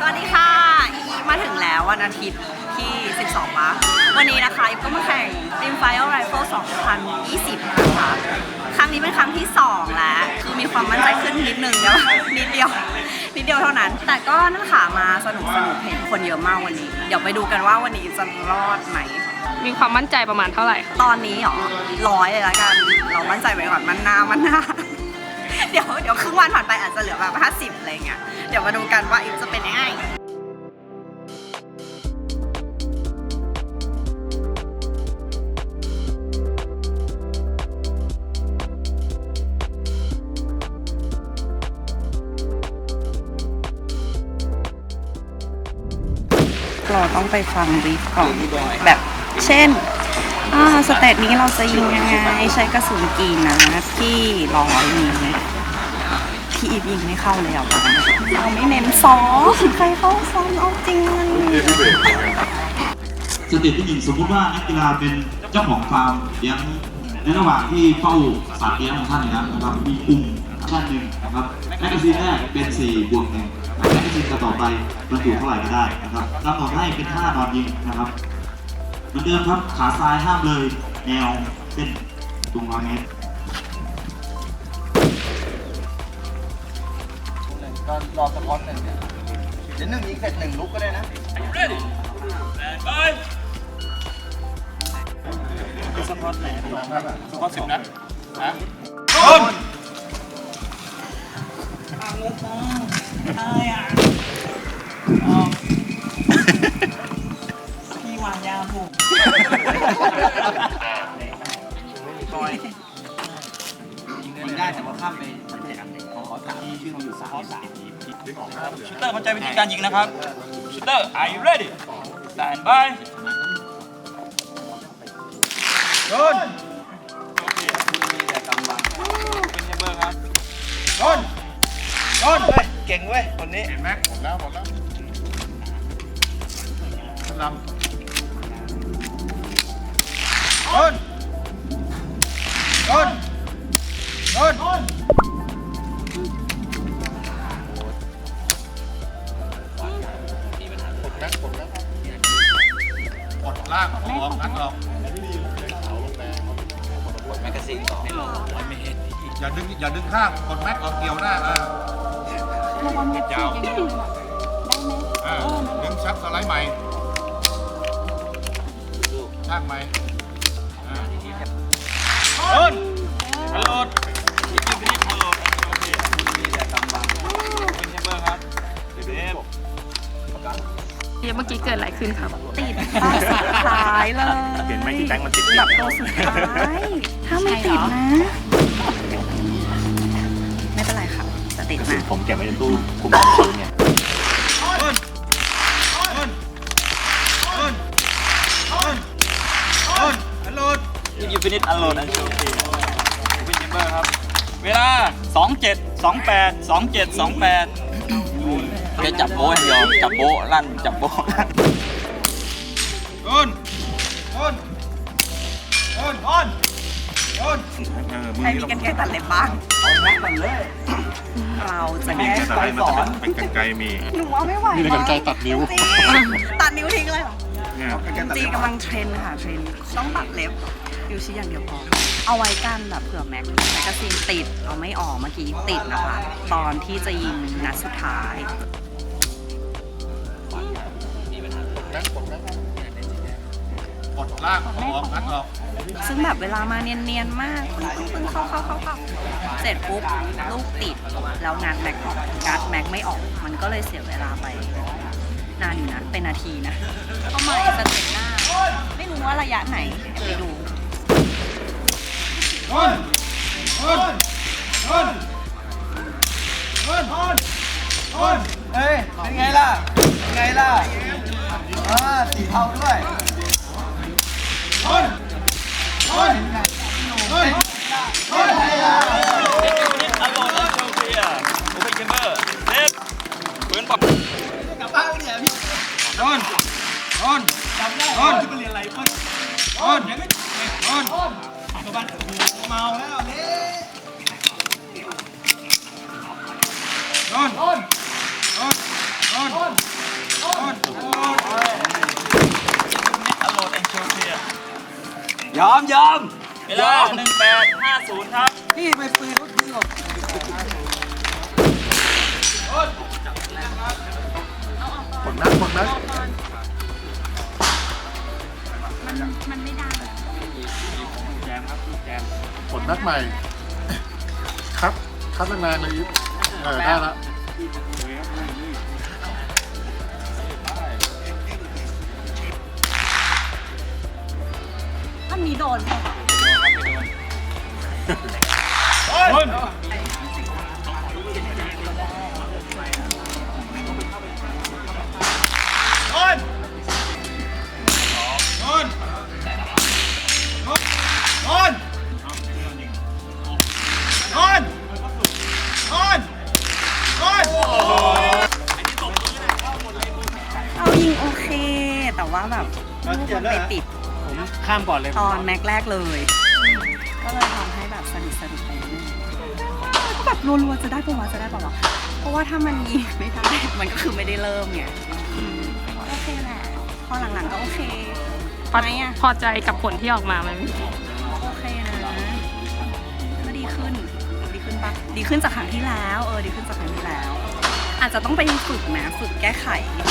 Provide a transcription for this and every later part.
สวัสดีค่ะอีมาถึงแล้ววันอาทิตย์ที่ 12 ปะวันนี้นะคะอีก็มาแข่ง Rimfire Rifle 2020 นะคะครั้งนี้เป็นครั้งที่ 2 แล้วคือมีความมั่นใจขึ้นนิดนึงเดียวนิดเดียวเท่านั้น แต่ก็นั่นค่ะมาสนุกเห็นคนเยอะมากวันนี้ เดี๋ยวไปดูกันว่าวันนี้จะรอดไหมมีความมั่นใจประมาณเท่าไหร่ตอนนี้หรอ100เลยละกันเรามั่นใจไว้ก่อนมันหน้าเดี๋ยวครึ่งวันผ่านไปอาจจะเหลือแบบ50อะไรเงี้ยเดี๋ยวมาดูกันว่าอีฟจะเป็นยังไงเราต้องไปฟังบีฟก่อนแบบเช่นสเตจนี้เราจะยิงยังไงใช้กระสุนกี่นัดที่100นี้พี่อีฟยิงไม่เข้าเลยอ่ะเราไม่เน้นซ้อมใครเข้าซ้อมเอาจริงมันสเตจที่1สมมติว่านักกีฬาเป็นเจ้าของฟาร์มเลี้ยงในระหว่างที่เฝ้าสัตว์เลี้ยงของท่านนะครับมีกลุ่มท่านหนึ่งนะครับแมกกาซีนแรกเป็น4+1แมกกาซีนต่อไปบรรจุเท่าไหร่ก็ได้นะครับกำหนดให้เป็นท่านอนยิงนะครับเหมือนเดิมครับขาซ้ายห้ามเลยแนวเส้นตรง100 เมตรก็รอสปอต1เนี่ยเดี๋ยว1ยิงเสร็จ1ลุกก็ได้นะสปอตไหนสปอต10 นัดนะต้นงงอะไรอ่ะพี่วางยาผูกยิงได้แต่ว่าข้ามไปขอถามชื่อเขาอยู่3ชูเตอร์เข้าใจวิธีการยิงนะครับชูเตอร์ are you ready stand by โดนโอเคคุณมีแต่กำบังเป็นเบอร์ครับโดนเฮ้ยเก่งเว้ยคนนี้เห็นไหมหมดแล้วโดนลากออกนัดออกแมกกาซีนต่อไม่ลง100 เมตรอย่าดึงข้างกดแม็กออกเกี่ยวหน้ายาวดึงชักสไลด์ใหม่ชักใหม่ต้นฮัลโหลอีกทีนี้ฮัลโหลโอเคมีแต่กำบังเป็นเบอร์ครับเมื่อกี้เกิดอะไรขึ้นครับติดป้ายสุดท้ายเลยเปลี่ยนไม่ที่แตงมันติดแบบตัวสุดท้ายถ้าไม่ติดนะไม่เป็นไรค่ะจะติดนะผมเก็บไว้ในตู้คุมชื้นเนี่ยอันโหลดยูฟินิชอันโหลดอันโชว์เป็นเบอร์ครับเวลา2728แค่จับโบ้อย่างเดียวจับโบ้ลั่นจับโบ้ต้นใครมีกันไกรตัดเล็บบ้างเราจะแก้ไขสอนเป็นกันไกรมีหนูว่าไม่ไหวมีกันไกรตัดนิ้วตัดนิ้วทิ้งเลยเหรอจีกำลังเทรนค่ะเทรนต้องตัดเล็บอยู่ชิ้นอย่างเดียวพอเอาไว้กันแบบเผื่อแม็กกาซีนติดเอาไม่ออกเมื่อกี้ติดนะคะตอนที่จะยิงนัดสุดท้ายกดลากออกนัดออกซึ่งแบบเวลามาเนียนๆมากปึ้งเข้าเสร็จปุ๊บลูกติดแล้วงัดแม็กไม่ออกมันก็เลยเสียเวลาไปนานอยู่นะเป็นนาทีนะเข้ามาสเต็ปหน้าไม่รู้ว่าระยะไหนไปดูเฮ้ยเป็นไงล่ะสีเทาด้วยอันโหลดอันโชว์เฟียโอเคเกมเมอร์เซฟปืนบอกกลับบ้านเนี่ยพี่จับได้ที่มาเรียนอะไรต้นยังไม่กลับบ้านเมาแล้วเละ ยอมเวลา18:50ครับพี่ไปปืนรถพี่หรอกหมดนัดมันไม่ดัง แจมครับแจม ผลนัดใหม่ ครับคัดแรงๆเลยได้ละ อันนี้โดน เรายิงโอเค แต่ว่าแบบลูกมันไปติด ข้ามก่อนเลย ตอนแม็กแรกเลย ก็เลยทำให้แบบสะดุดไปนิดนึงก็แบบรัวๆจะได้ปะวะเพราะว่าถ้ามันยิงไม่ได้ มันก็คือไม่ได้เริ่มไงโอเคแหละ พอหลังๆก็โอเคไหมอ่ะ พอใจกับผลที่ออกมาไหม โอเคนะก็ดีขึ้นปะดีขึ้นจากครั้งที่แล้วดีขึ้นจากครั้งที่แล้ว อาจจะต้องไปฝึกนะฝึกแก้ไข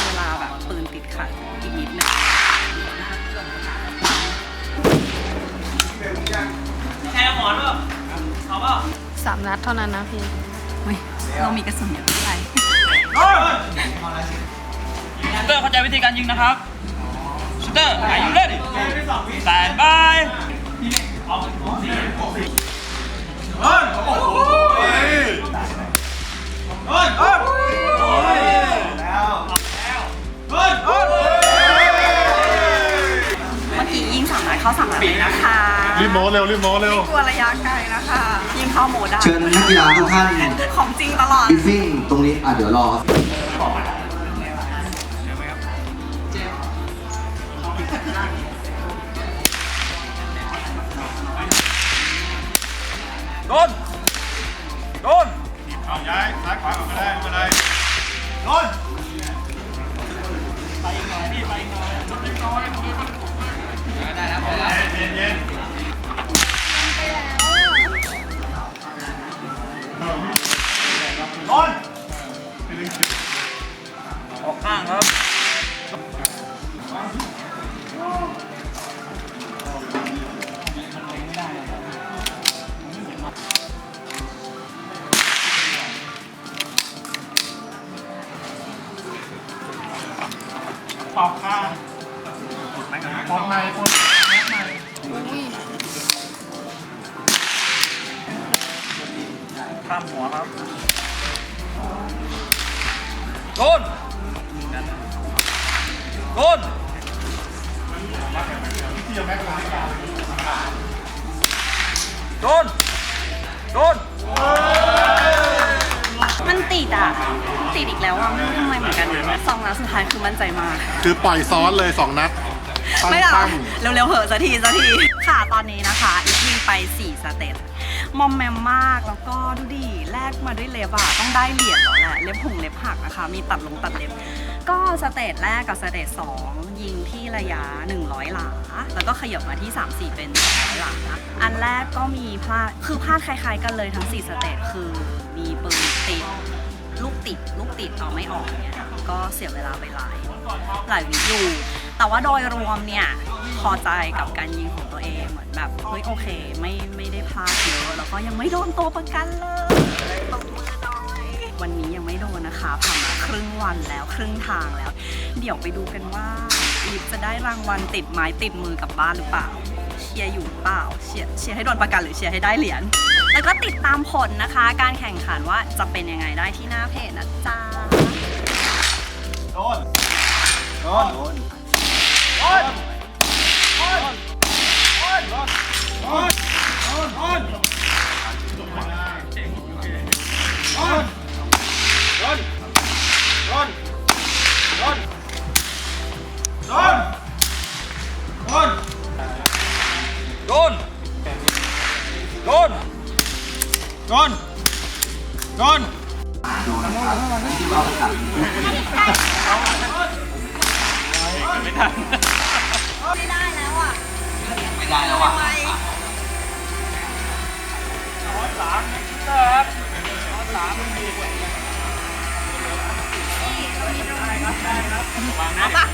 เวลาแบบปืนติดขัดอีกนิดนึง แค่หมอนป่ะเอาป่ะ 3 นัดเท่านั้นนะพี่ เฮ้ยเรามีกระสุนเยอะเท่าไหร่ ชูเตอร์เข้าใจวิธีการยิงนะครับชูเตอร์อายุเล่นแตนบายเมื่อกี้ยิง3 นัดเข้า3 นัดเลยนะคะ รีบโม้เร็ว ไม่กลัวระยะไกลนะคะยิงเข้าโหมดได้ เชิญนักกีฬาทุกท่าน ของจริงตลอด บรีฟฟิ้งตรงนี้เดี๋ยวรอครับ โดนเอาย้ายซ้ายขวาก็ได้ไม่เป็นไรโดนไปอีกหน่อยพี่ไปอีกหน่อยได้แล้วเย็นโดนออกข้างครับปอกข้างกดไหมกันกดไหมข้ามหัวครับโดนมันติดอ่ะติดอีกแล้วอ่ะไม่รู้ทำไมเหมือนกันนะ2 นัดสุดท้ายคือมั่นใจมาก คือปล่อยซ้อนเลย 2 นัด ไม่หรอ ตั้ง เร็วๆเหอะสักทีค่ะตอนนี้นะคะอีกยิงไป4 สเต็ปมอมแมมมากแล้วก็ดูดิแลกมาด้วยเล็บอะต้องได้เหรียญแล้วแหละเล็บหักนะคะมีตัดเล็บก็สเตจแรกกับสเตจ2ยิงที่ระยะ100 หลาแล้วก็ขยับมาที่3-4เป็น200 หลาอันแรกก็มีพลาดคล้ายๆกันเลยทั้ง4 สเตจคือมีปืนติดลูกติดเอาไม่ออกเนี่ยก็เสียเวลาไปหลายวิอยู่แต่ว่าโดยรวมเนี่ยพอใจกับการยิงของตัวเองเหมือนแบบเฮ้ยโอเคไม่ได้พลาดเยอะแล้วก็ยังไม่โดนตัวประกันเลยตบมือหน่อยวันนี้ยังไม่โดนนะคะผ่านมาครึ่งวันแล้วครึ่งทางแล้ว เดี๋ยวไปดูกันว่าลิฟจะได้รางวัลติดไม้ติดมือกลับบ้านหรือเปล่าเชียร์อยู่เปล่าเชียร์ให้โดนประกันหรือเชียร์ให้ได้เหรียญแล้วก็ติดตามผลนะคะการแข่งขันว่าจะเป็นยังไงได้ที่หน้าเพจนะจ๊ะ โดนไม่ได้แล้วอ่ะ เอาปะ